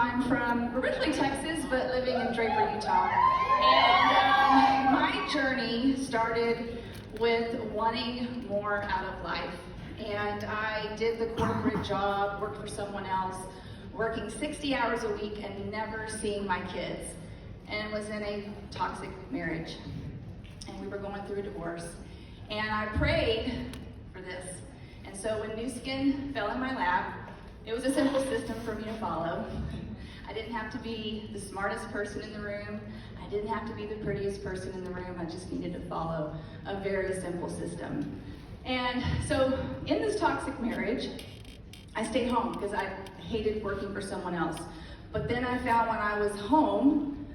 I'm from originally Texas, but living in Draper, Utah. And my journey started with wanting more out of life. And I did the corporate job, worked for someone else, working 60 hours a week and never seeing my kids. And was in a toxic marriage. And we were going through a divorce. And I prayed for this. And so when Nuskin fell in my lap, it was a simple system for me to follow. I didn't have to be the smartest person in the room. I didn't have to be the prettiest person in the room. I just needed to follow a very simple system. And so in this toxic marriage, I stayed home because I hated working for someone else. But then I found when I was home,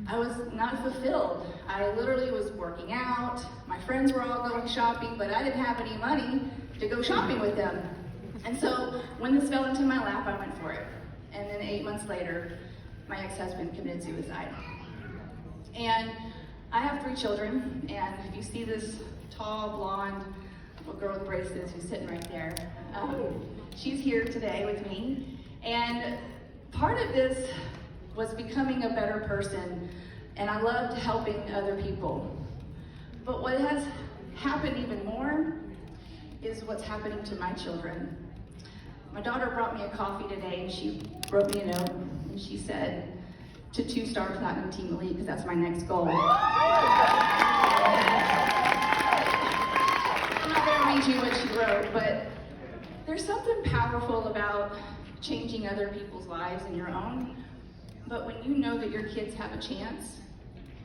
I was not fulfilled. I literally was working out. My friends were all going shopping, but I didn't have any money to go shopping with them. And so when this fell into my lap, I went for it. And then 8 months later, my ex-husband committed suicide. And I have 3 children, and if you see this tall, blonde little girl with braces who's sitting right there, she's here today with me. And part of this was becoming a better person, and I loved helping other people. But what has happened even more is what's happening to my children. My daughter brought me a coffee today, and she wrote me a note, and she said, to 2-star Platinum Team Elite, because that's my next goal. I'm not gonna read you what she wrote, but there's something powerful about changing other people's lives and your own. But when you know that your kids have a chance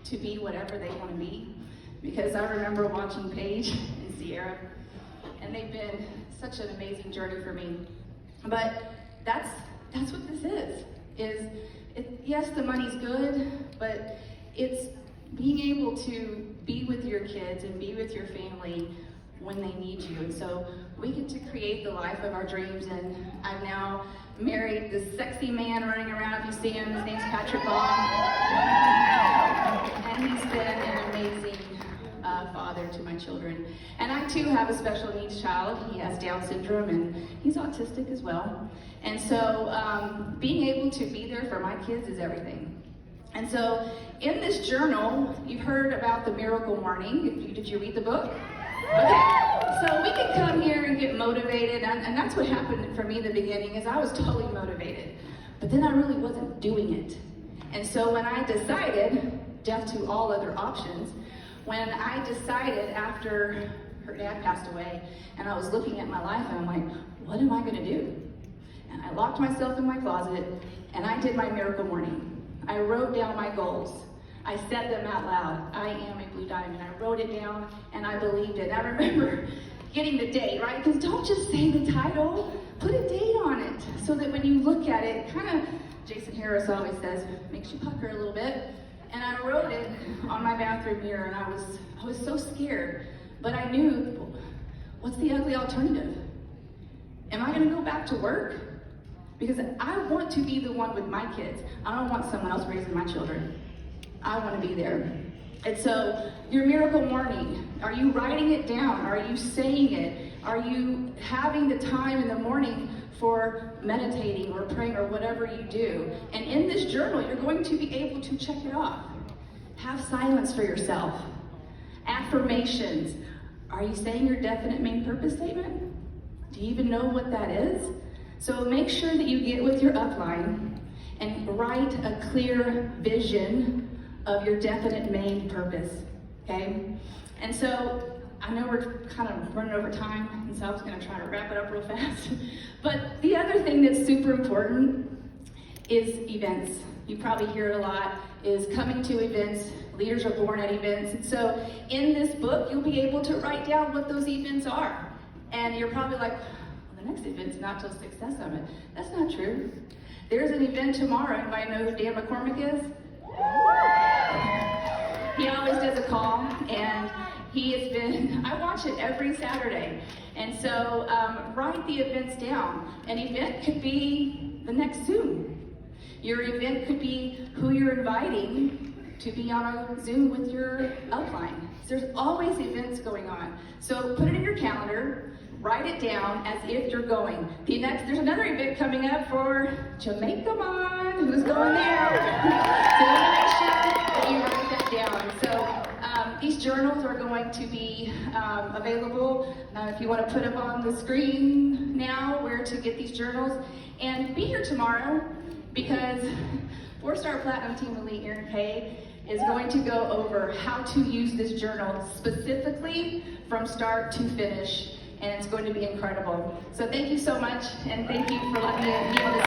to be whatever they want to be, because I remember watching Paige and Sierra, and they've been such an amazing journey for me. But that's what this is yes, the money's good, but it's being able to be with your kids and be with your family when they need you. And so we get to create the life of our dreams, and I've now married this sexy man running around. If you see him, his name's Patrick Long. And he's been an amazing father to my children. And I too have a special needs child. He has Down syndrome and he's autistic as well. And so being able to be there for my kids is everything. And so in this journal, you've heard about the miracle morning. Did you read the book? Okay, so we can come here and get motivated, and that's what happened for me in the beginning, is I was totally motivated, but then I really wasn't doing it. And so when I decided, deaf to all other options, when I decided after her dad passed away, and I was looking at my life, and I'm like, what am I gonna do? And I locked myself in my closet, and I did my miracle morning. I wrote down my goals. I said them out loud. I am a blue diamond. I wrote it down and I believed it. And I remember getting the date, right? Because don't just say the title, put a date on it so that when you look at it, kind of, Jason Harris always says, makes you pucker a little bit. And I wrote it on my bathroom mirror, and I was so scared. But I knew, what's the ugly alternative? Am I gonna go back to work? Because I want to be the one with my kids. I don't want someone else raising my children. I want to be there. And so your miracle morning, are you writing it down? Are you saying it? Are you having the time in the morning for meditating or praying or whatever you do? And in this journal, you're going to be able to check it off. Have silence for yourself. Affirmations. Are you saying your definite main purpose statement? Do you even know what that is? So make sure that you get with your upline and write a clear vision of your definite main purpose, okay? And so, I know we're kind of running over time, and so I was gonna try to wrap it up real fast. But the other thing that's super important is events. You probably hear it a lot, is coming to events. Leaders are born at events. And so, in this book, you'll be able to write down what those events are. And you're probably like, well, the next event's not till Success Summit. That's not true. There's an event tomorrow. Anybody know who Dan McCormick is? He always does a call, and he has been, I watch it every Saturday. And so write the events down. An event could be the next Zoom. Your event could be who you're inviting to be on a Zoom with your upline. There's always events going on. So put it in your calendar, write it down as if you're going. There's another event coming up for Jamaica Mon, who's going there. So I want to make sure that you write that down. So these journals are going to be available. If you want to put up on the screen now where to get these journals. And be here tomorrow because 4-star Platinum Team Elite Erin Kay is going to go over how to use this journal specifically from start to finish, and it's going to be incredible. So thank you so much, and thank you for letting me be able to